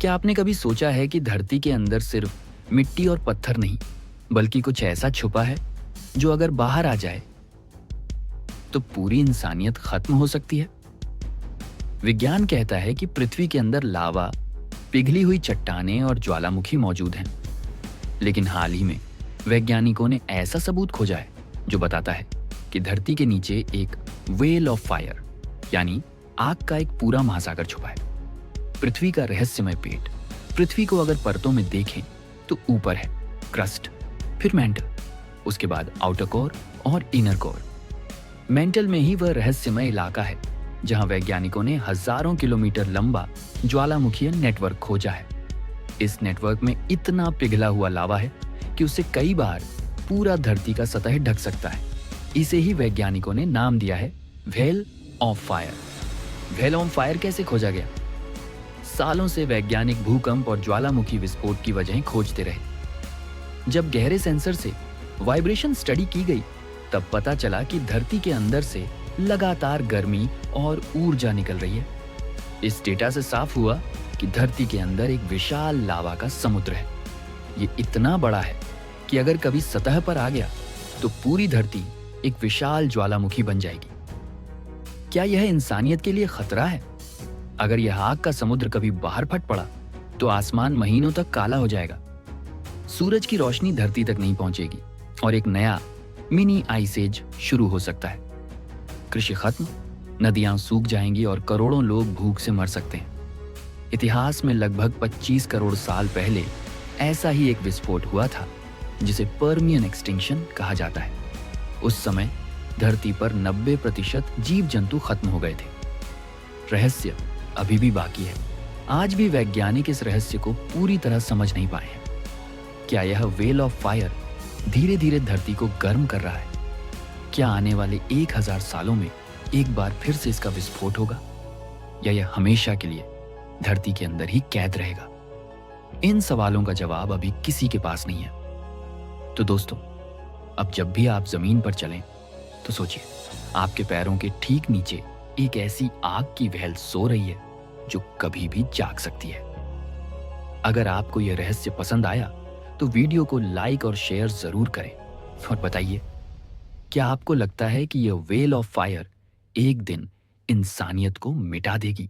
क्या आपने कभी सोचा है कि धरती के अंदर सिर्फ मिट्टी और पत्थर नहीं, बल्कि कुछ ऐसा छुपा है जो अगर बाहर आ जाए तो पूरी इंसानियत खत्म हो सकती है? विज्ञान कहता है कि पृथ्वी के अंदर लावा, पिघली हुई चट्टानें और ज्वालामुखी मौजूद हैं। लेकिन हाल ही में वैज्ञानिकों ने ऐसा सबूत खोजा है जो बताता है कि धरती के नीचे एक वेल ऑफ फायर यानी आग का एक पूरा महासागर छुपा है। पृथ्वी का रहस्यमय पेट। पृथ्वी को अगर परतों में देखें तो ऊपर है क्रस्ट, फिर मेंटल, उसके बाद आउटर कोर और इनर कोर। मेंटल में ही वह रहस्यमय इलाका है जहां वैज्ञानिकों ने हजारों किलोमीटर लंबा ज्वालामुखीय नेटवर्क खोजा है। इस नेटवर्क में इतना पिघला हुआ लावा है कि उससे कई बार पूरा धरती का सतह ढक सकता है। इसे ही वैज्ञानिकों ने नाम दिया है well of fire. Well of fire कैसे खोजा गया? सालों से वैज्ञानिक भूकंप और ज्वालामुखी विस्फोट की वजहें खोजते रहे। जब गहरे सेंसर से वाइब्रेशन स्टडी की गई तब पता चला कि धरती के अंदर से लगातार गर्मी और ऊर्जा निकल रही है। इस डेटा से साफ हुआ कि धरती के अंदर एक विशाल लावा का समुद्र है। ये इतना बड़ा है कि अगर कभी सतह पर आ गया तो पूरी धरती एक विशाल ज्वालामुखी बन जाएगी। क्या यह इंसानियत के लिए खतरा है? अगर यह आग का समुद्र कभी बाहर फट पड़ा तो आसमान महीनों तक काला हो जाएगा। सूरज की रोशनी धरती तक नहीं पहुंचेगी और एक नया मिनी आइस एज शुरू हो सकता है। कृषि खत्म, नदियां सूख जाएंगी और करोड़ों लोग भूख से मर सकते हैं। इतिहास में लगभग 25 करोड़ साल पहले ऐसा ही एक विस्फोट हुआ था जिसे पर्मियन एक्सटिंक्शन कहा जाता है। उस समय धरती पर 90% जीव जंतु खत्म हो गए थे। रहस्य अभी भी बाकी है। आज भी वैज्ञानिक इस रहस्य को पूरी तरह समझ नहीं पाए हैं। क्या यह वेल ऑफ फायर धीरे धीरे धरती को गर्म कर रहा है? क्या आने वाले 1000 सालों में एक बार फिर से इसका विस्फोट होगा, या यह हमेशा के लिए धरती के अंदर ही कैद रहेगा? इन सवालों का जवाब अभी किसी के पास नहीं है। तो दोस्तों, अब जब भी आप जमीन पर चलें तो सोचिए, आपके पैरों के ठीक नीचे एक ऐसी आग की वहल सो रही है जो कभी भी जाग सकती है। अगर आपको यह रहस्य पसंद आया तो वीडियो को लाइक और शेयर जरूर करें और बताइए, क्या आपको लगता है कि यह वेल ऑफ फायर एक दिन इंसानियत को मिटा देगी?